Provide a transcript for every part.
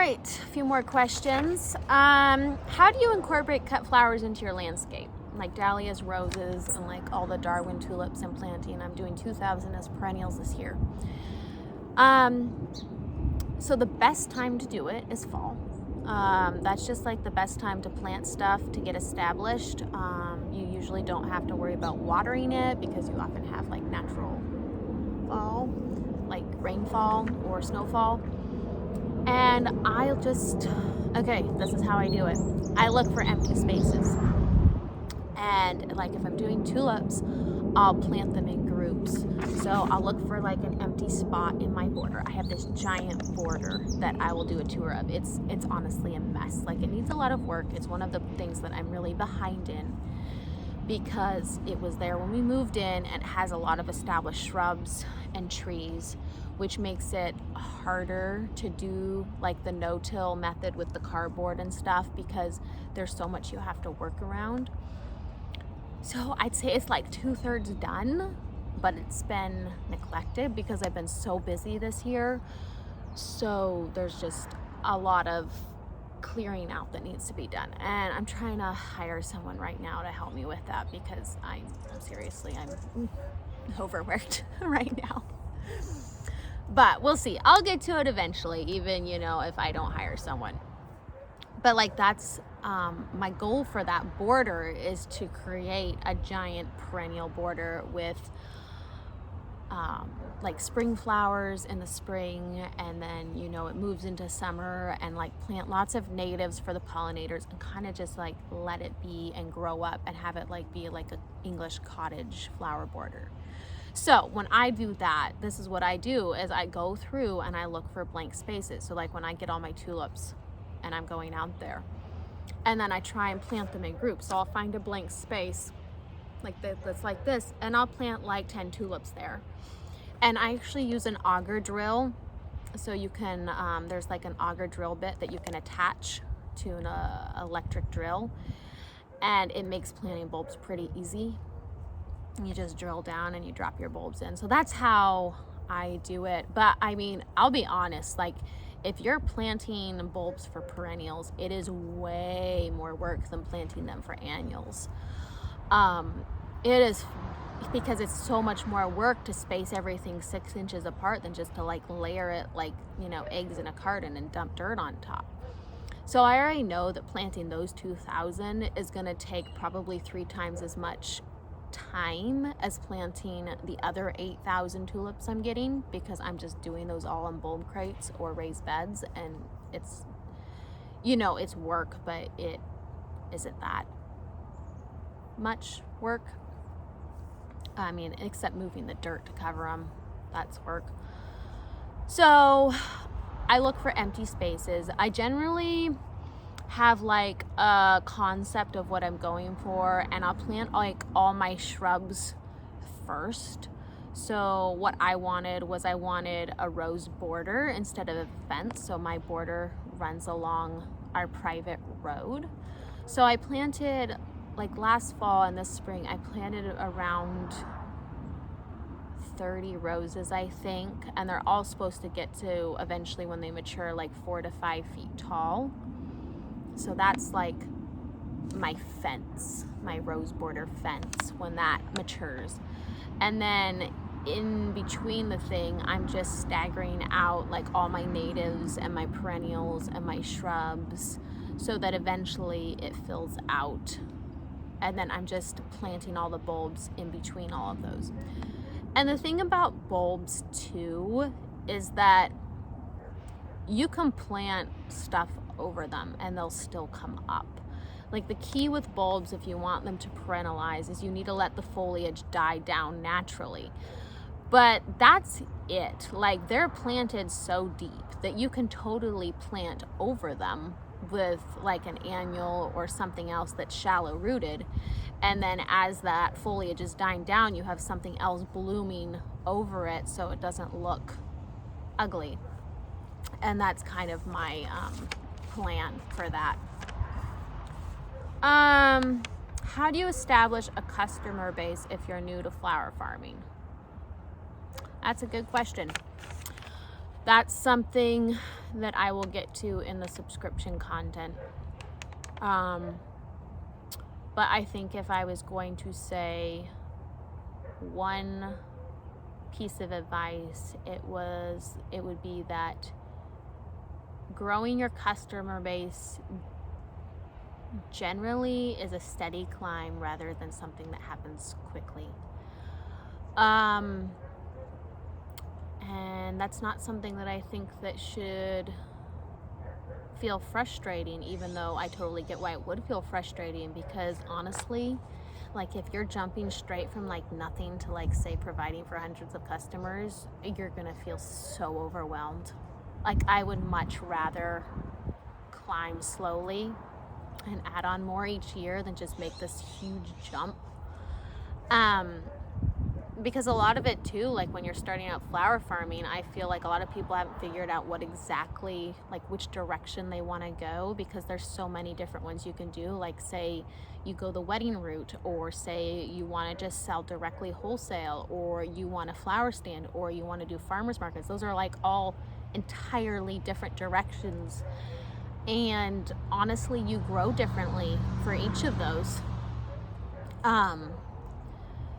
right, a few more questions. How do you incorporate cut flowers into your landscape? Like dahlias, roses, and like all the Darwin tulips I'm planting. I'm doing 2,000 as perennials this year. So the best time to do it is fall. That's just like the best time to plant stuff to get established. You usually don't have to worry about watering it because you often have like natural fall, like rainfall or snowfall. And this is how I do it. I look for empty spaces. And like if I'm doing tulips, I'll plant them in groups. So I'll look for like an empty spot in my border. I have this giant border that I will do a tour of. It's honestly a mess. Like it needs a lot of work. It's one of the things that I'm really behind in because it was there when we moved in and it has a lot of established shrubs and trees, which makes it harder to do like the no-till method with the cardboard and stuff because there's so much you have to work around. So I'd say it's like 2/3 done, but it's been neglected because I've been so busy this year. So there's just a lot of clearing out that needs to be done. And I'm trying to hire someone right now to help me with that because I'm overworked right now. But we'll see. I'll get to it eventually, even, if I don't hire someone. But like that's my goal for that border is to create a giant perennial border with like spring flowers in the spring, and then it moves into summer, and like plant lots of natives for the pollinators and kind of just like let it be and grow up and have it like be like an English cottage flower border. So when I do that, this is what I do is I go through and I look for blank spaces. So like when I get all my tulips and I'm going out there, and then I try and plant them in groups. So I'll find a blank space that's like this, and I'll plant like 10 tulips there. And I actually use an auger drill. So you can, there's like an auger drill bit that you can attach to an electric drill, and it makes planting bulbs pretty easy. You just drill down and you drop your bulbs in. So that's how I do it. But I mean, I'll be honest, like if you're planting bulbs for perennials, it is way more work than planting them for annuals. It is because it's so much more work to space everything 6 inches apart than just to like layer it like, eggs in a carton and dump dirt on top. So I already know that planting those 2,000 is going to take probably 3 times as much time as planting the other 8,000 tulips I'm getting, because I'm just doing those all in bulb crates or raised beds, and it's it's work, but it isn't that much work. I mean, except moving the dirt to cover them, that's work. So I look for empty spaces. I generally have like a concept of what I'm going for, and I'll plant like all my shrubs first. So what I wanted a rose border instead of a fence. So my border runs along our private road. So I planted like last fall and this spring, I planted around 30 roses, I think, and they're all supposed to get to eventually, when they mature, like 4 to 5 feet tall. So that's like my fence, my rose border fence when that matures. And then in between the thing, I'm just staggering out like all my natives and my perennials and my shrubs so that eventually it fills out. And then I'm just planting all the bulbs in between all of those. And the thing about bulbs too is that you can plant stuff over them and they'll still come up. Like the key with bulbs, if you want them to perennialize, is you need to let the foliage die down naturally. But that's it. Like they're planted so deep that you can totally plant over them with like an annual or something else that's shallow rooted. And then as that foliage is dying down, you have something else blooming over it so it doesn't look ugly. And that's kind of my plan for that. How do you establish a customer base if you're new to flower farming? That's a good question. That's something that I will get to in the subscription content. But I think if I was going to say one piece of advice, it would be that growing your customer base generally is a steady climb rather than something that happens quickly. And that's not something that I think that should feel frustrating, even though I totally get why it would feel frustrating, because honestly, like if you're jumping straight from like nothing to like say providing for hundreds of customers, you're gonna feel so overwhelmed. Like I would much rather climb slowly and add on more each year than just make this huge jump. Because a lot of it too, like when you're starting out flower farming, I feel like a lot of people haven't figured out what exactly, like which direction they want to go, because there's so many different ones you can do. Like say you go the wedding route, or say you want to just sell directly wholesale, or you want a flower stand, or you want to do farmers markets. Those are like all entirely different directions. And honestly, you grow differently for each of those.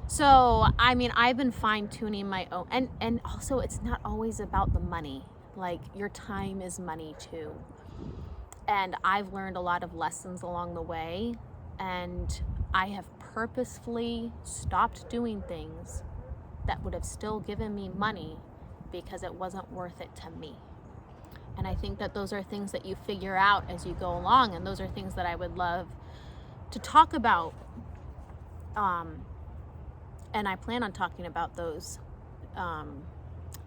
So, I mean, I've been fine tuning my own, and also it's not always about the money. Like your time is money too. And I've learned a lot of lessons along the way, and I have purposefully stopped doing things that would have still given me money because it wasn't worth it to me. And I think that those are things that you figure out as you go along, and those are things that I would love to talk about. And I plan on talking about those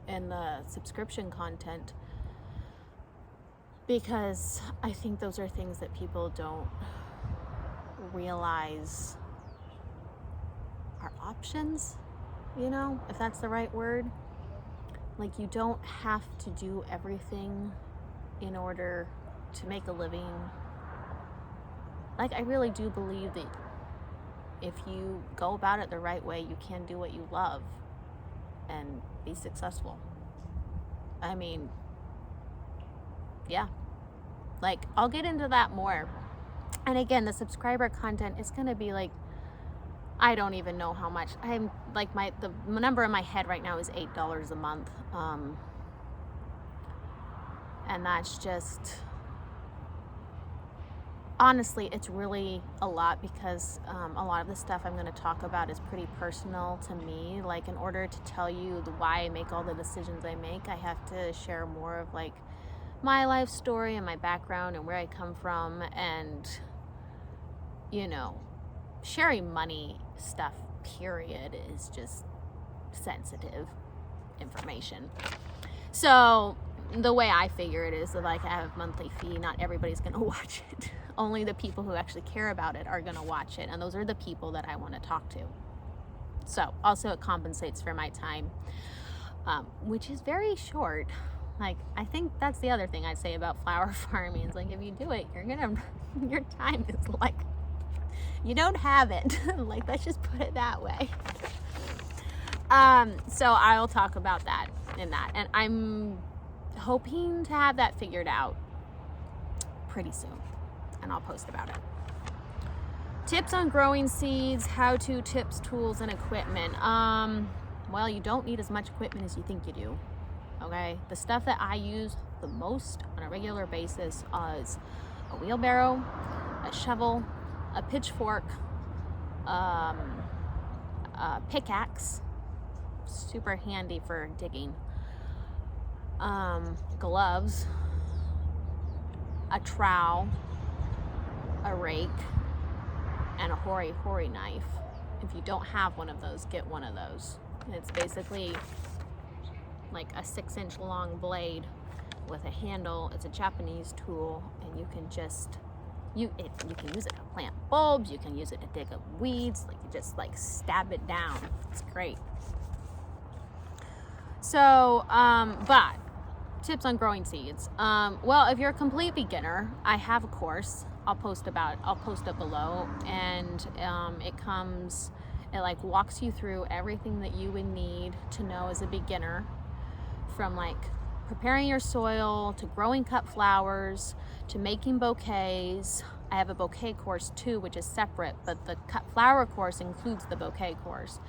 in the subscription content, because I think those are things that people don't realize are options, if that's the right word. Like you don't have to do everything in order to make a living. Like I really do believe that if you go about it the right way, you can do what you love and be successful. I mean, yeah. Like, I'll get into that more. And again, the subscriber content is going to be like, I don't even know how much. I'm like, the number in my head right now is $8 a month. And that's just, honestly, it's really a lot, because a lot of the stuff I'm going to talk about is pretty personal to me. Like in order to tell you why I make all the decisions I make, I have to share more of like my life story and my background and where I come from. And sharing money stuff period is just sensitive information. So the way I figure it is that like I have a monthly fee. Not everybody's going to watch it. Only the people who actually care about it are going to watch it. And those are the people that I want to talk to. So also it compensates for my time, which is very short. Like, I think that's the other thing I'd say about flower farming. It's like, if you do it, your time is like, you don't have it. Like, let's just put it that way. So I'll talk about that in that. And I'm hoping to have that figured out pretty soon. And I'll post about it. Tips on growing seeds, how-to tips, tools, and equipment. Well, you don't need as much equipment as you think you do. Okay? The stuff that I use the most on a regular basis is a wheelbarrow, a shovel, a pitchfork, a pickaxe, super handy for digging, gloves, a trowel, a rake, and a hori knife. If you don't have one of those, get one of those. It's basically like a 6-inch long blade with a handle. It's a Japanese tool, and you can just you can use it to plant bulbs. You can use it to dig up weeds. Like, you just like stab it down. It's great. So, but tips on growing seeds. Well, if you're a complete beginner, I have a course. I'll post it below, and it like walks you through everything that you would need to know as a beginner, from like preparing your soil, to growing cut flowers, to making bouquets. I have a bouquet course too, which is separate, but the cut flower course includes the bouquet course.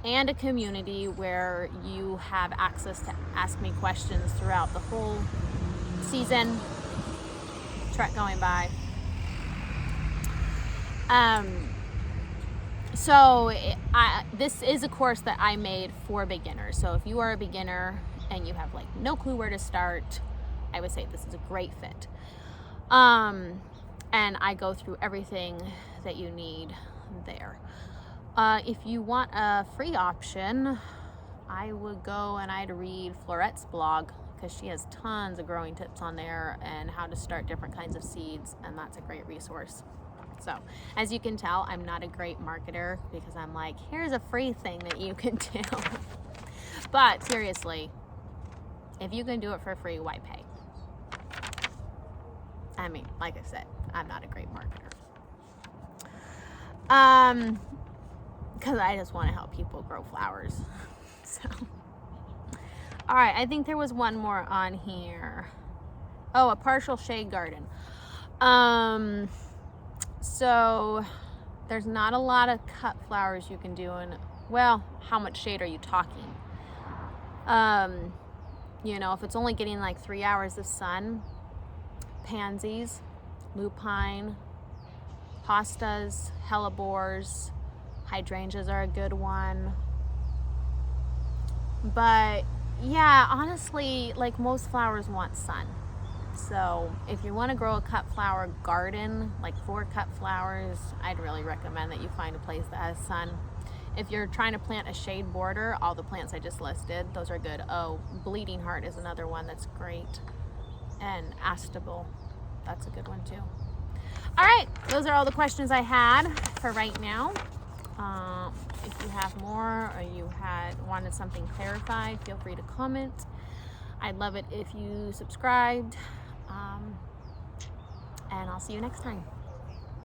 And a community where you have access to ask me questions throughout the whole season. Truck going by. This is a course that I made for beginners. So if you are a beginner and you have like no clue where to start, I would say this is a great fit. And I go through everything that you need there. If you want a free option, I would go and I'd read Florette's blog, because she has tons of growing tips on there and how to start different kinds of seeds, and that's a great resource. So as you can tell, I'm not a great marketer, because I'm like, here's a free thing that you can do. But seriously, if you can do it for free, why pay? I mean, like I said, I'm not a great marketer. Because I just want to help people grow flowers. So, all right, I think there was one more on here. Oh, a partial shade garden. So there's not a lot of cut flowers you can do in, well, how much shade are you talking? You know, if it's only getting like 3 hours of sun, pansies, lupine, hostas, hellebores, hydrangeas are a good one. But yeah, honestly, like most flowers want sun. So if you want to grow a cut flower garden, like 4 cut flowers, I'd really recommend that you find a place that has sun. If you're trying to plant a shade border, all the plants I just listed, those are good. Oh, bleeding heart is another one that's great. And astable, that's a good one too. All right, those are all the questions I had for right now. If you have more, or you wanted something clarified, feel free to comment. I'd love it if you subscribed. And I'll see you next time.